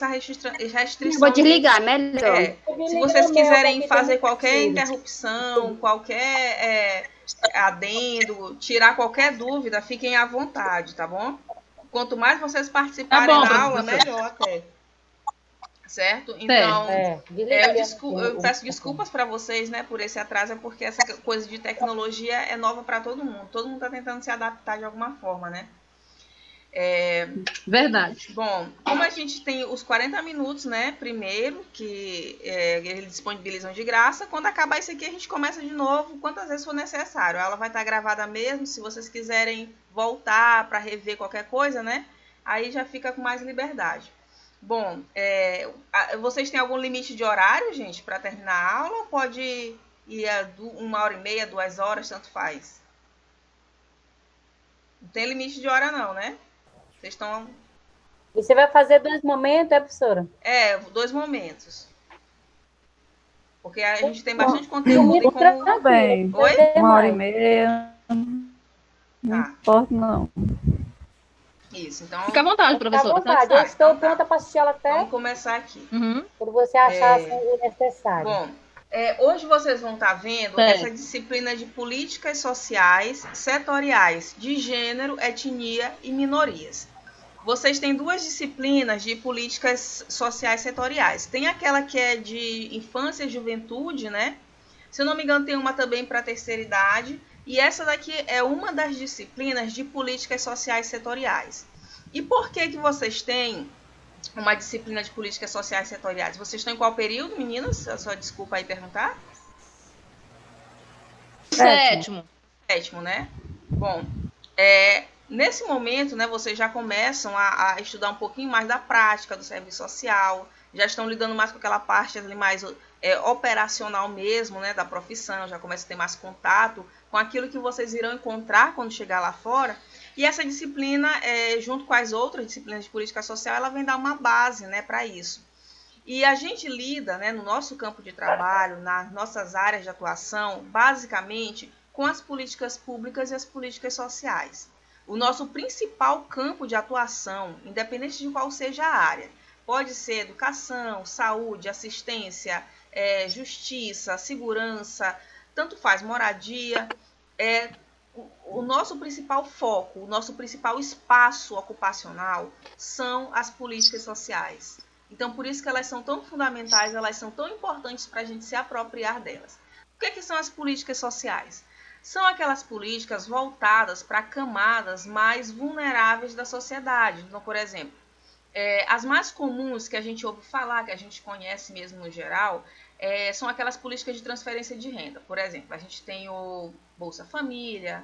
Eu vou desligar, melhor. Se vocês quiserem fazer qualquer interrupção, qualquer adendo, tirar qualquer dúvida, fiquem à vontade, tá bom? Quanto mais vocês participarem da aula, melhor até. Certo? Então, eu peço desculpas para vocês, né, por esse atraso, porque essa coisa de tecnologia é nova para todo mundo. Todo mundo está tentando se adaptar de alguma forma, né? Verdade. Bom, como a gente tem os 40 minutos, né, primeiro, que eles disponibilizam de graça, quando acabar isso aqui a gente começa de novo, quantas vezes for necessário. Ela vai estar gravada mesmo, se vocês quiserem voltar para rever qualquer coisa, né, aí já fica com mais liberdade. Bom, vocês têm algum limite de horário, gente, para terminar a aula? Ou pode ir a 1h30, 2 horas, tanto faz? Não tem limite de hora não, né? Vocês estão... E você vai fazer 2 momentos, professora? 2 momentos. Porque a gente tem bastante conteúdo e como... Bem, Oi? 1h30. Não importa, não. Isso, então... Fica à vontade, professora. Fica à vontade, eu estou pronta para assistir ela até... Vamos começar aqui. Quando você achar necessário. Bom, hoje vocês vão estar vendo essa disciplina de políticas sociais setoriais de gênero, etnia e minorias. Vocês têm 2 disciplinas de políticas sociais setoriais. Tem aquela que é de infância e juventude, né? Se eu não me engano, tem uma também para a terceira idade. E essa daqui é uma das disciplinas de políticas sociais setoriais. E por que vocês têm uma disciplina de políticas sociais setoriais? Vocês estão em qual período, meninas? Só desculpa aí perguntar. 7º. 7º, né? Bom, nesse momento, né, vocês já começam a estudar um pouquinho mais da prática do serviço social, já estão lidando mais com aquela parte ali mais operacional mesmo, né, da profissão, já começam a ter mais contato com aquilo que vocês irão encontrar quando chegar lá fora. E essa disciplina, junto com as outras disciplinas de política social, ela vem dar uma base, né, para isso. E a gente lida, né, no nosso campo de trabalho, nas nossas áreas de atuação, basicamente com as políticas públicas e as políticas sociais. O nosso principal campo de atuação, independente de qual seja a área, pode ser educação, saúde, assistência, justiça, segurança, tanto faz, moradia, o nosso principal foco, o nosso principal espaço ocupacional são as políticas sociais. Então, por isso que elas são tão fundamentais, elas são tão importantes para a gente se apropriar delas. O que são as políticas sociais? São aquelas políticas voltadas para camadas mais vulneráveis da sociedade. Então, por exemplo, as mais comuns que a gente ouve falar, que a gente conhece mesmo no geral, são aquelas políticas de transferência de renda. Por exemplo, a gente tem o Bolsa Família,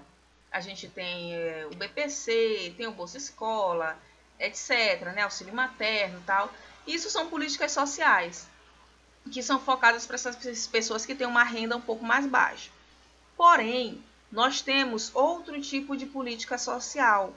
a gente tem o BPC, tem o Bolsa Escola, etc., né, auxílio materno e tal. Isso são políticas sociais, que são focadas para essas pessoas que têm uma renda um pouco mais baixa. Porém, nós temos outro tipo de política social,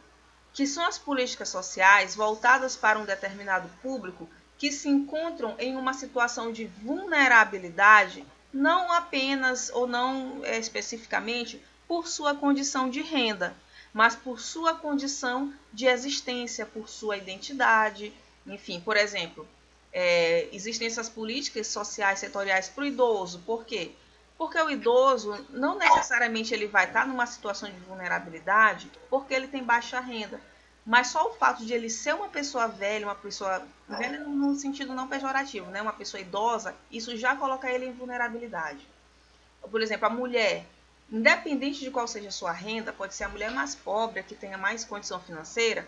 que são as políticas sociais voltadas para um determinado público que se encontram em uma situação de vulnerabilidade, não apenas ou não especificamente por sua condição de renda, mas por sua condição de existência, por sua identidade. Enfim, por exemplo, existem essas políticas sociais setoriais para o idoso. Por quê? Porque o idoso não necessariamente ele vai estar numa situação de vulnerabilidade porque ele tem baixa renda. Mas só o fato de ele ser uma pessoa velha no sentido não pejorativo, né? Uma pessoa idosa, isso já coloca ele em vulnerabilidade. Por exemplo, a mulher, independente de qual seja a sua renda, pode ser a mulher mais pobre, que tenha mais condição financeira,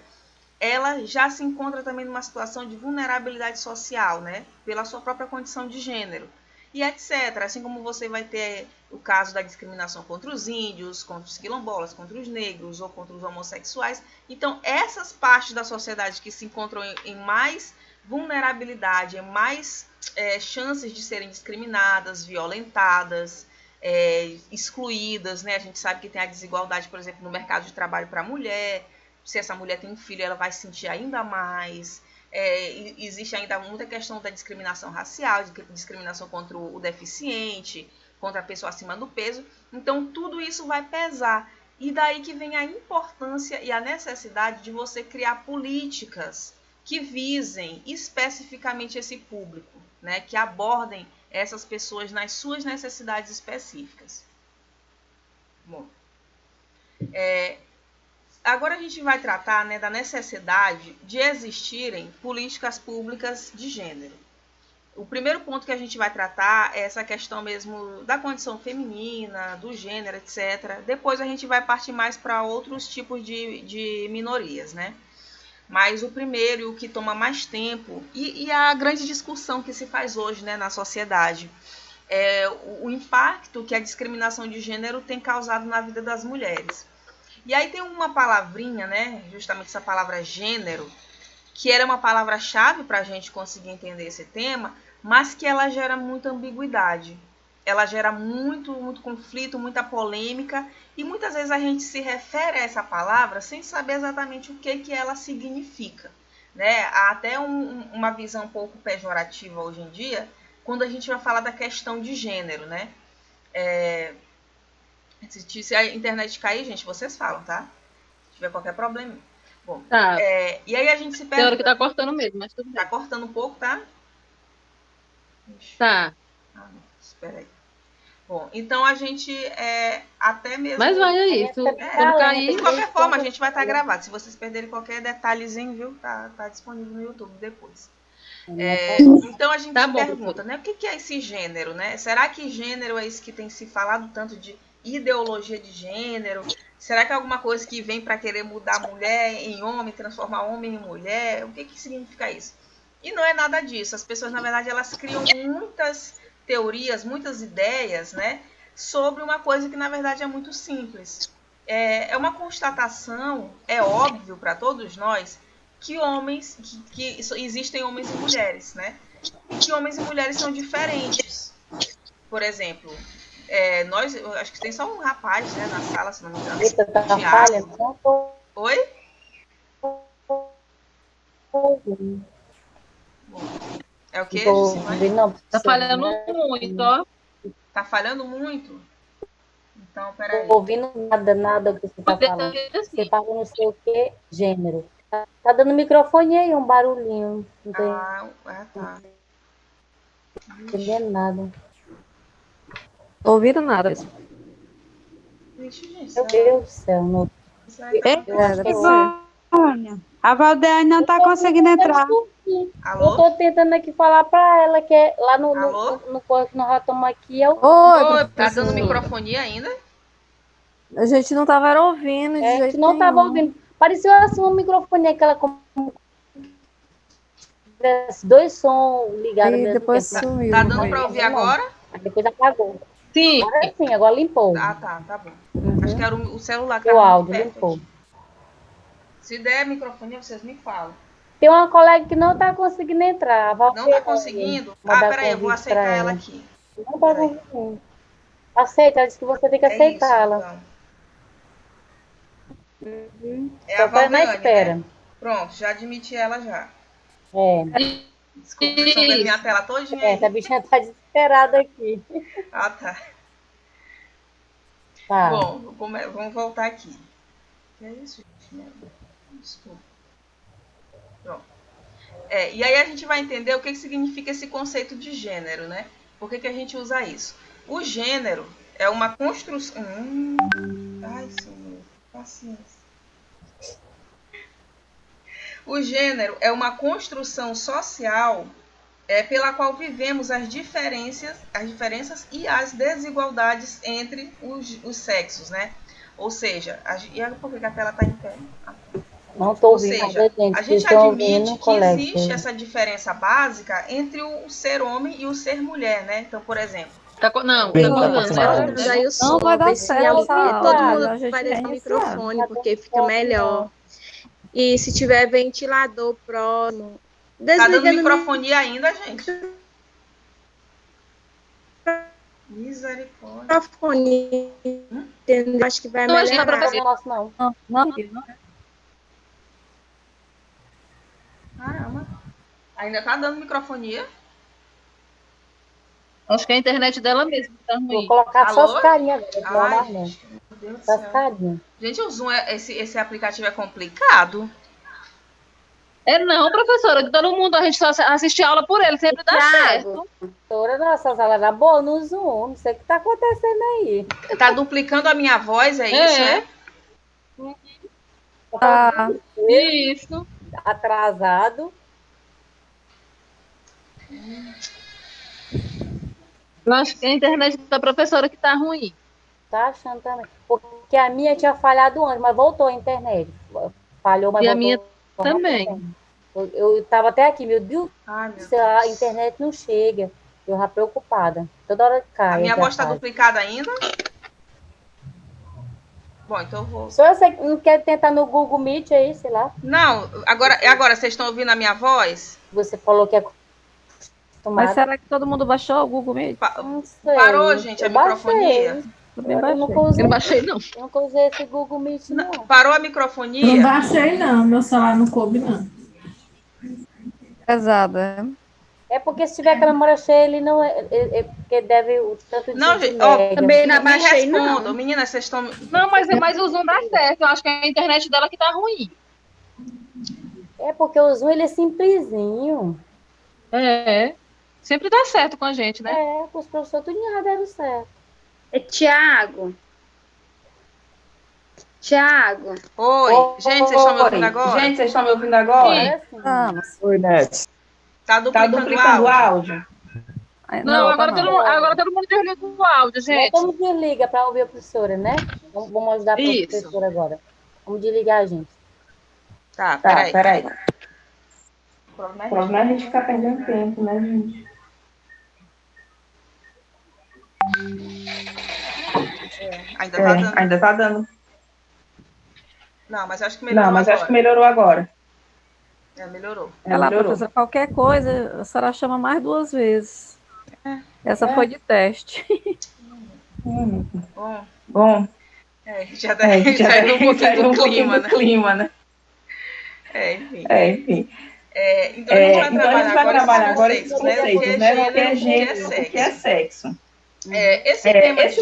ela já se encontra também numa situação de vulnerabilidade social, né? Pela sua própria condição de gênero. E etc. Assim como você vai ter o caso da discriminação contra os índios, contra os quilombolas, contra os negros ou contra os homossexuais. Então, essas partes da sociedade que se encontram em mais vulnerabilidade, em mais chances de serem discriminadas, violentadas, excluídas, né? A gente sabe que tem a desigualdade, por exemplo, no mercado de trabalho para a mulher. Se essa mulher tem um filho, ela vai sentir ainda mais. Existe ainda muita questão da discriminação racial, discriminação contra o deficiente, contra a pessoa acima do peso. Então, tudo isso vai pesar. E daí que vem a importância e a necessidade de você criar políticas que visem especificamente esse público, né? Que abordem essas pessoas nas suas necessidades específicas. Bom, agora a gente vai tratar, né, da necessidade de existirem políticas públicas de gênero. O primeiro ponto que a gente vai tratar é essa questão mesmo da condição feminina, do gênero, etc. Depois a gente vai partir mais para outros tipos de minorias, né? Mas o primeiro, o que toma mais tempo, e a grande discussão que se faz hoje, né, na sociedade, é o impacto que a discriminação de gênero tem causado na vida das mulheres. E aí tem uma palavrinha, né, justamente essa palavra gênero, que era uma palavra-chave para a gente conseguir entender esse tema, mas que ela gera muita ambiguidade. Ela gera muito conflito, muita polêmica, e muitas vezes a gente se refere a essa palavra sem saber exatamente o que ela significa, né? Há até uma visão um pouco pejorativa hoje em dia, quando a gente vai falar da questão de gênero, né? Se a internet cair, gente, vocês falam, tá? Se tiver qualquer problema. Bom, Tá. E aí a gente se Tem hora pergunta... que tá cortando mesmo, mas tudo bem. Tá cortando um pouco, tá? Tá. Ah, não, espera aí. Bom, então a gente até mesmo... Mas vai aí, quando cair... De qualquer forma, a gente vai estar gravado. Se vocês perderem qualquer detalhezinho, viu? Tá disponível no YouTube depois. Então a gente se pergunta, né? O que é esse gênero, né? Será que gênero é isso que tem se falado tanto de ideologia de gênero? Será que é alguma coisa que vem para querer mudar a mulher em homem, transformar homem em mulher? O que significa isso? E não é nada disso. As pessoas, na verdade, elas criam muitas teorias, muitas ideias, né, sobre uma coisa que, na verdade, é muito simples. É uma constatação, é óbvio para todos nós, que existem homens e mulheres, né? E que homens e mulheres são diferentes. Por exemplo, eu acho que tem só um rapaz, né, na sala, se não me engano. Eita, tá falha? Oi? É o quê? Tá falhando muito, ó. Tá falhando muito? Então, peraí. Não tô ouvindo nada que você tá falando. Você fala não sei o que, gênero. Tá dando microfone aí, um barulhinho. Não tem... tá. Não tô entendendo nada. Tô ouvindo nada. Meu Deus do céu. Não... A Valdeane não tá conseguindo entrar. Alô? Eu tô tentando aqui falar pra ela que é lá no que nós já estamos aqui. Oi, tá dando microfonia ainda? A gente não tava ouvindo. A gente não tava ouvindo. Pareceu assim um microfone, aquela dois sons ligados. E depois sumiu. Tá dando pra ouvir agora? Aí depois apagou. Sim. Agora sim, agora limpou. Tá bom. Acho que era o celular que o tava áudio perto limpou. aqui. Se der microfonia, vocês me falam. Tem uma colega que não tá conseguindo entrar. Não tá conseguindo? Peraí, eu vou aceitar ela aqui. Não tá conseguindo. Aceita, ela disse que você tem que aceitá-la. É a Valdeane, na espera. né? Pronto, já admiti ela já. Desculpa, estão vendo minha tela todinha aí. Essa bichinha tá desesperada aqui. Ah, tá. Tá. Bom, vamos voltar aqui. Que é isso, gente? Desculpa. Pronto. E aí a gente vai entender o que significa esse conceito de gênero, né? Por que a gente usa isso? O gênero é uma construção... Ai, Senhor, paciência. O gênero é uma construção social pela qual vivemos as diferenças e as desigualdades entre os sexos, né? Ou seja, e por que a tela está em pé? Não estou ouvindo. Ou seja, a gente admite que existe essa diferença básica entre o ser homem e o ser mulher, né? Então, por exemplo... Não vai dar certo. Todo mundo vai deixar o microfone, porque fica melhor. E se tiver ventilador próximo... Tá dando microfonia ainda, gente? Misericórdia. Microfone. Acho que vai melhorar. Não. Caramba. Ainda tá dando microfonia? Acho que é a internet dela mesmo tá ruim. Vou colocar só as carinhas agora. Ai, meu Deus do céu. Gente, o Zoom, esse aplicativo é complicado. Não, professora, que todo mundo, a gente só assiste aula por ele, sempre dá certo. Professora, nossa sala era boa no Zoom, não sei o que está acontecendo aí. Tá duplicando a minha voz, é isso, né? Isso. Atrasado. Eu acho que a internet da professora que tá ruim. Tá achando também. Porque a minha tinha falhado antes, mas voltou a internet. Falhou, mas E a voltou minha também. Eu estava até aqui, meu Deus, Ai, meu a internet não chega. Eu já preocupada. Toda hora cai. A minha voz está cai. duplicada ainda? Bom, então eu vou. Só você não quer tentar no Google Meet aí, sei lá? Não, agora vocês estão ouvindo a minha voz? Você falou que é acostumado. Mas será que todo mundo baixou o Google Meet? Não sei. Parou, gente, a microfonia? Eu não baixei, não. Eu nunca usei esse Google Meet, não. Parou a microfonia? Não baixei, não. Meu celular não coube, não. Pesada. É porque se tiver com a memória cheia, ele não é. Porque deve o tanto de. Não, gente, ó, também não me baixei, respondam. não. Meninas, vocês estão. Não, mas o Zoom dá certo. Eu acho que é a internet dela que tá ruim. É porque o Zoom ele é simplesinho. Sempre dá certo com a gente, né? Os professores tudo já deram certo. Tiago. Oi, gente, vocês estão me ouvindo agora? Gente, vocês estão me ouvindo agora? Vamos. Oi, Net. Tá duplicando o áudio? Não, agora todo mundo desliga o áudio, gente. Vamos desliga para ouvir a professora, né? Vamos ajudar a professora agora. Vamos desligar a gente. Tá, peraí. O problema é a gente ficar perdendo tempo, né, gente? Ainda tá dando. Não, mas acho que melhorou melhorou agora. Melhorou. Professora, qualquer coisa, a senhora chama mais 2 vezes. Essa foi de teste. Bom. Já saiu um pouquinho do clima, né? Enfim. Então a gente vai trabalhar agora os conceitos, né? O que é gênero, o que é sexo. Esse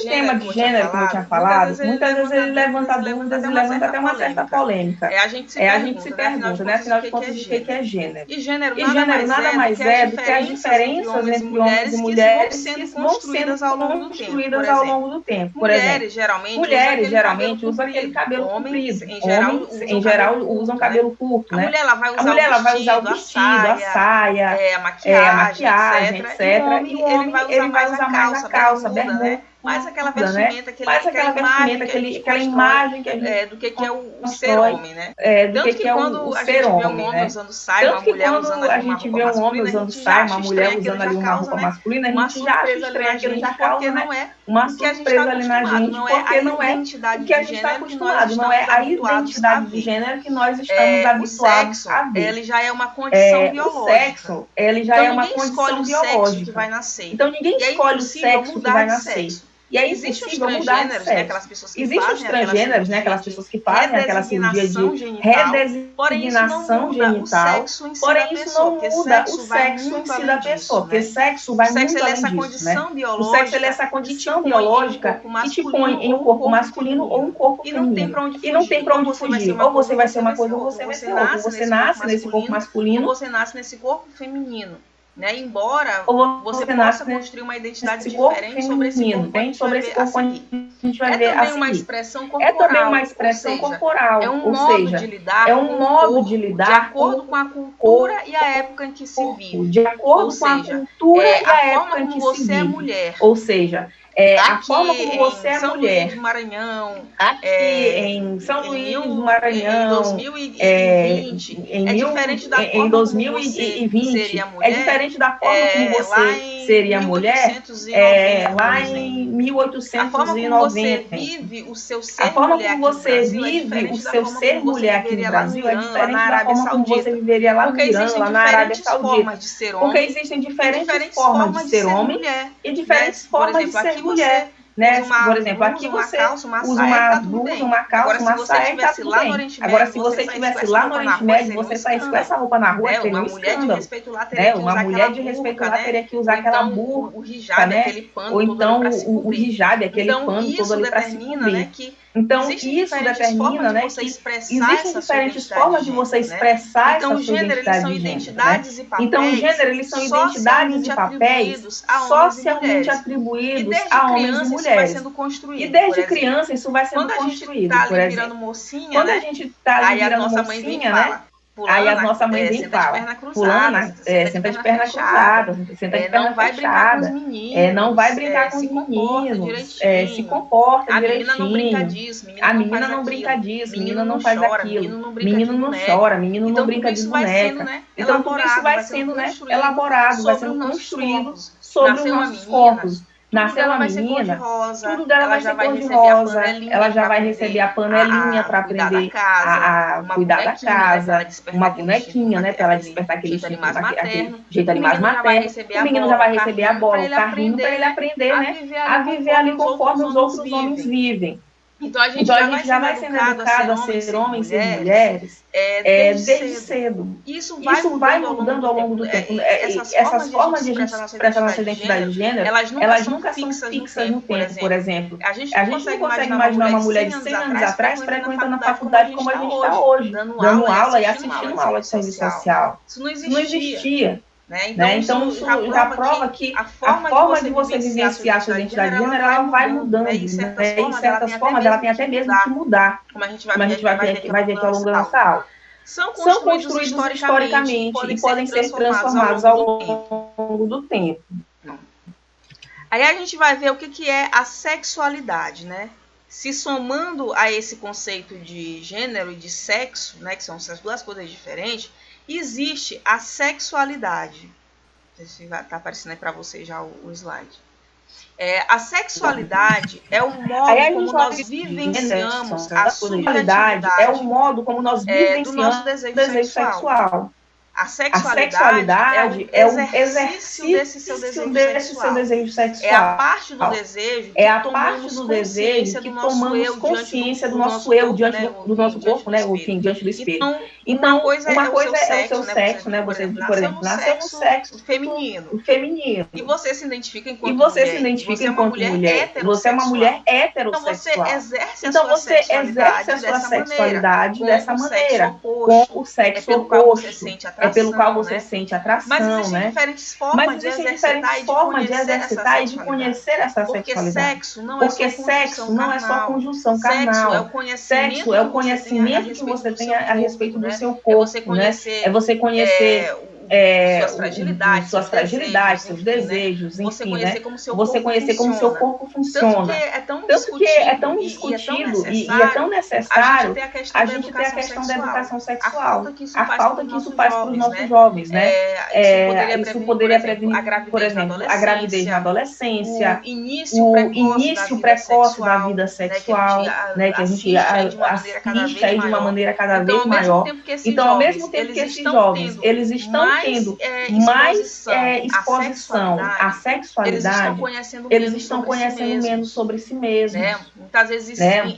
tema de gênero, como eu tinha falado, muitas vezes ele levanta dúvidas e levanta até uma certa polêmica. A gente se pergunta, né? Afinal de contas, o que é gênero? E gênero nada mais é do que as diferenças entre homens e mulheres que vão sendo construídas ao longo do tempo. Por exemplo, mulheres geralmente usam aquele cabelo comprido. Homens, em geral, usam cabelo curto, né? A mulher ela vai usar o vestido, a saia, a maquiagem, etc. E o homem ele vai usar mais a calça, bermuda, né? Mais aquela vestimenta, aquela imagem que a gente do que é o ser homem, né? Do que é o ser homem, usando saia, uma mulher usando a gente vê um homem usando saia, uma mulher usando ali uma roupa masculina, a gente já acha estranho, aquilo já causa, né? Uma surpresa ali na gente, porque não é o que a gente está acostumado, não é a identidade de gênero que nós estamos habituados a ver. Ele já é uma condição biológica. O sexo, ele já é uma condição biológica. Então ninguém escolhe o sexo que vai nascer. E é impossível mudar de sexo. Existem os transgêneros, né? Aquelas pessoas que fazem aquela cirurgia de redesignação genital, porém isso não muda o sexo em si da pessoa, porque sexo vai muito além disso, né? O sexo é essa condição biológica que te põe em um corpo masculino ou um corpo feminino. E não tem pra onde fugir. Ou você vai ser uma coisa ou você vai ser outra. Você nasce nesse corpo masculino ou você nasce nesse corpo feminino. Né? Embora você possa construir uma identidade diferente sobre esse corpo, a gente vai ver a seguir. Uma expressão corporal, é também uma expressão corporal, é um modo de lidar de acordo com a cultura e a época em que se vive. De acordo com a cultura e a época em que se vive. É mulher. Ou seja, a forma como você é mulher. Luís do Maranhão, aqui em São Luís do Maranhão, em 2020, é diferente da forma como você seria mulher. É diferente da forma como você seria mulher lá em 1890. A forma como você vive o seu ser mulher aqui no Brasil é diferente da forma como você viveria lá no Irã, lá na Arábia Saudita. Porque existem diferentes formas de ser homem e diferentes formas de ser mulher. Né? Por exemplo, aqui você usa uma blusa, uma calça, uma saia e tá tudo bem. Agora, se você estivesse lá no Oriente Médio, você saísse com essa roupa na rua, seria um escândalo. Uma mulher de respeito lá teria que usar aquela burca, né? Ou então o hijab, aquele pano todo ali para se cobrir. Então, isso determina, né, que existem diferentes formas de você expressar essa sua identidade de gênero. Então, o gênero, eles são identidades e papéis socialmente atribuídos a homens e mulheres. E desde criança isso vai sendo construído, por exemplo. Quando a gente está ali virando mocinha, né? Aí a nossa mãe vem e fala, fulana, senta de perna cruzada, senta de perna fechada, não vai brincar com os meninos, se comporta direitinho, a menina não brinca disso, menina não faz aquilo, menino não chora, menino não brinca de boneca. Então tudo isso vai sendo, né, elaborado, vai sendo construído sobre os nossos corpos. Nasceu uma menina, tudo dela vai ser cor de rosa, ela já vai receber a panelinha para aprender a cuidar da casa, uma bonequinha, né, para ela despertar aquele jeito ali mais materno. O menino já vai receber a bola, o carrinho, para ele aprender, né, a viver ali conforme os outros homens vivem. Então a gente já vai sendo educado a ser homens e mulheres desde cedo. Isso vai mudando ao longo do tempo. Essas formas de a gente expressar nossa identidade de gênero, elas nunca são fixas no tempo, por exemplo. A gente não consegue imaginar uma mulher de 100 anos atrás frequentando a faculdade como a gente está hoje, dando aula e assistindo uma aula de serviço social. Isso não existia. Então, isso já prova que a forma de você vivenciar a sua identidade de gênero, ela vai mudando, né? E, de certas formas, ela tem até mesmo que mudar, como a gente vai ver aqui ao longo da nossa aula. São construídos historicamente e podem ser transformados ao longo do tempo. Aí a gente vai ver o que é a sexualidade, né? Se somando a esse conceito de gênero e de sexo, né, que são essas duas coisas diferentes, existe a sexualidade. Não sei se está aparecendo aí para vocês já o slide. A sexualidade é o modo como nós vivenciamos a subjetividade, é o modo como nós vivenciamos do nosso desejo sexual. A sexualidade é o exercício desse seu desejo sexual. É a parte do desejo que tomamos consciência do nosso eu diante do nosso corpo, né? Enfim, diante do espelho. Então, uma coisa é o seu sexo, né? Você, por exemplo, nasceu no sexo feminino. E você se identifica enquanto mulher. Você é uma mulher heterossexual. Então, você exerce a sua sexualidade dessa maneira, com o sexo oposto. Pelo qual você sente atração, mas existem diferentes formas de exercitar e de conhecer essa sexualidade. Porque sexo não é só conjunção carnal. Sexo é o conhecimento que você tem a respeito do seu corpo, né? É você conhecer suas fragilidades, seus desejos, enfim, né? Você conhecer como seu corpo funciona. Tanto que é tão discutido e é tão necessário a gente ter a questão da educação sexual. A falta que isso faz para os nossos jovens, né? Isso poderia prevenir, por exemplo, a gravidez na adolescência, o início precoce da vida sexual, né? Que a gente assiste aí de uma maneira cada vez maior. Então, ao mesmo tempo que esses jovens, eles estão tendo mais exposição à sexualidade, eles estão conhecendo menos sobre si mesmos. Muitas vezes iniciam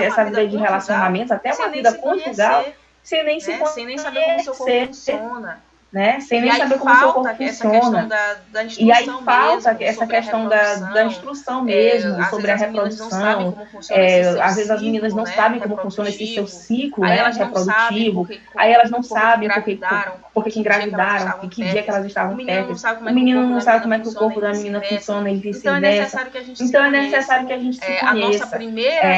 essa vida de relacionamento, até uma vida conjugal, sem nem saber como o seu corpo funciona. Né? Sem nem saber como o seu corpo funciona. E aí falta essa questão da instrução mesmo, sobre a reprodução. Às vezes as meninas não sabem como funciona esse seu ciclo, né, reprodutivo. Aí elas não sabem porque que engravidaram, que dia que elas estavam férteis. O menino não sabe como é que o corpo da menina funciona e vice-versa. Então é necessário que a gente se conheça.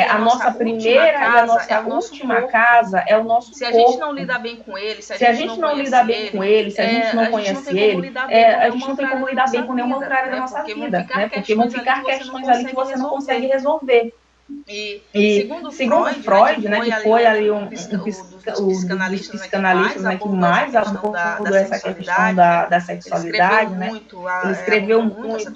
A nossa primeira e a nossa última casa é o nosso corpo. Se a gente não lidar bem com ele, se a gente não lidar bem com ele, se a gente não conhece ele, a gente não tem como lidar bem com nenhuma outra área da nossa vida, né? Porque vão ficar questões ali que você não consegue resolver. E segundo Freud, né, que foi ali um dos psicanalistas, né, que mais abordou essa questão da sexualidade, né? Ele escreveu muito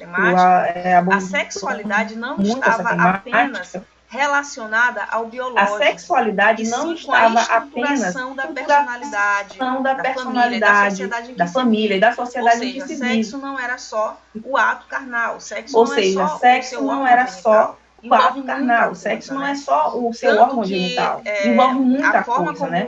a sexualidade não estava apenas relacionada ao biológico. A sexualidade não estava apenas da personalidade, da família e da sociedade em que se vive. Sexo não era só o ato carnal. Sexo não era só o ato carnal. Sexo não é só o seu órgão genital. Envolve muita coisa, né?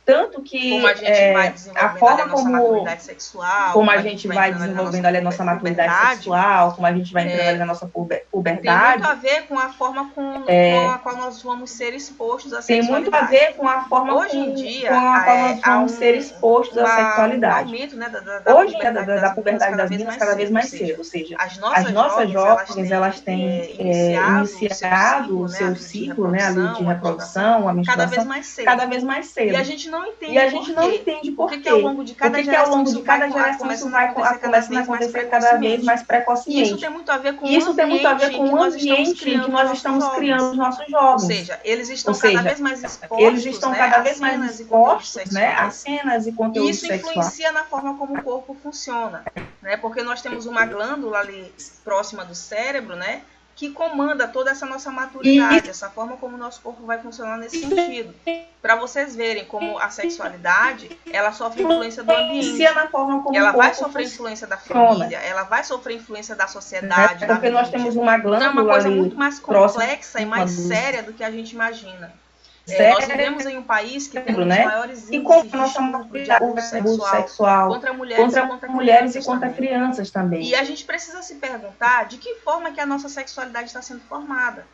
Tanto que como a gente vai desenvolvendo a nossa maturidade sexual, como a gente vai desenvolvendo ali a nossa maturidade sexual, como a gente vai entrando ali na nossa puberdade. Tem muito a ver com a forma com a qual nós vamos ser expostos à sexualidade. Tem muito a ver com a forma hoje em dia, com a qual nós vamos ser expostos à sexualidade. Um aumento, né, hoje em dia, da puberdade das meninas cada vez mais cedo. Ou seja, as nossas jovens, elas têm iniciado o seu ciclo, né, ali de reprodução, a menstruação, cada vez mais cedo. E a gente não entende por quê. Ao longo de cada geração isso vai começando a acontecer cada vez mais precocemente. Isso tem muito a ver com o ambiente em que nós estamos criando os nossos jovens. Ou seja, eles estão cada vez mais expostos, né, a cenas e conteúdo sexual. Isso influencia na forma como o corpo funciona, né? Porque nós temos uma glândula ali próxima do cérebro, né, que comanda toda essa nossa maturidade, essa forma como o nosso corpo vai funcionar nesse sentido. Para vocês verem como a sexualidade, ela sofre influência do ambiente, ela vai sofrer influência da família, ela vai sofrer influência da sociedade, da porque nós temos uma glândula então é uma coisa muito mais complexa e mais séria do que a gente imagina. Nós vivemos em um país que tem os maiores índices de abuso sexual contra mulheres e contra crianças também. E a gente precisa se perguntar de que forma que a nossa sexualidade está sendo formada.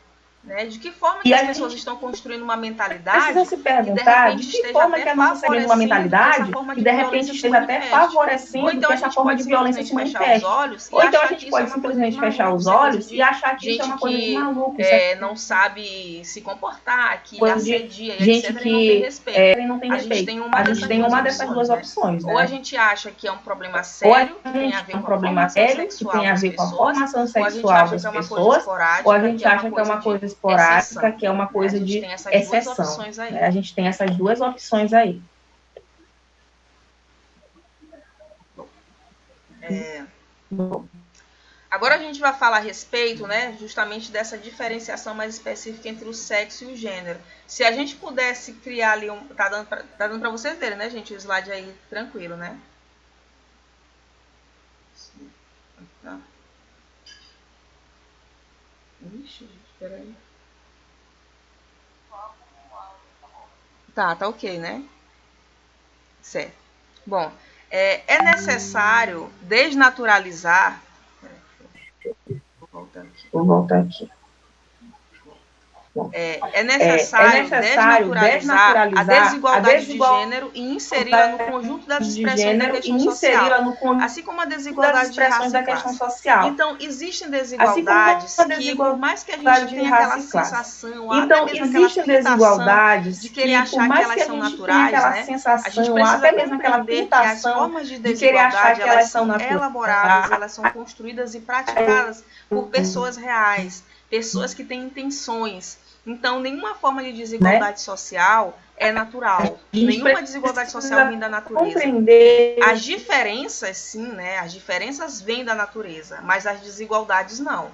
Né? De que forma que as pessoas estão construindo uma mentalidade precisa se perguntar de que forma que a nossa construindo uma mentalidade que de repente esteja até favorecendo que essa forma de violência se manifeste. Ou então a gente pode simplesmente fechar os olhos e achar que isso é uma coisa de maluco. Não sabe se comportar, que assedia, gente etc. que não tem respeito. A gente tem uma dessas duas opções. Ou a gente acha que é um problema sério, que tem a ver com a formação sexual das pessoas, ou a gente acha que é uma coisa esporádica, que é uma coisa de exceção. A gente tem essas duas opções aí. Agora a gente vai falar a respeito, né, justamente dessa diferenciação mais específica entre o sexo e o gênero. Se a gente pudesse criar ali tá dando para vocês verem, né, gente, o slide aí tranquilo, né? Tá. Ixi, gente, peraí. Tá ok, né? Certo. Bom, é necessário desnaturalizar. Vou voltar aqui. É necessário desnaturalizar a desigualdade de gênero e inseri-la no conjunto das expressões da questão social, assim como a desigualdade de raça e classe. Então, existem desigualdades que, por mais que a gente tenha aquela sensação, até mesmo aquela tentação de querer achar que elas são naturais, né? A gente precisa compreender que as formas de desigualdade, elas são elaboradas, elas são construídas e praticadas por pessoas reais, pessoas que têm intenções. Então, nenhuma forma de desigualdade social é natural. Nenhuma desigualdade social vem da natureza. As diferenças, sim, né? As diferenças vêm da natureza, mas as desigualdades não.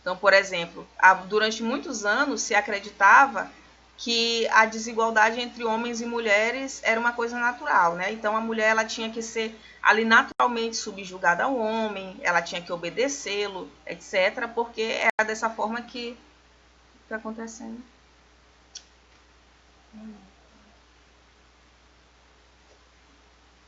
Então, por exemplo, durante muitos anos se acreditava que a desigualdade entre homens e mulheres era uma coisa natural, né? Então, a mulher ela tinha que ser ali naturalmente subjugada ao homem, ela tinha que obedecê-lo, etc., porque era dessa forma que está acontecendo.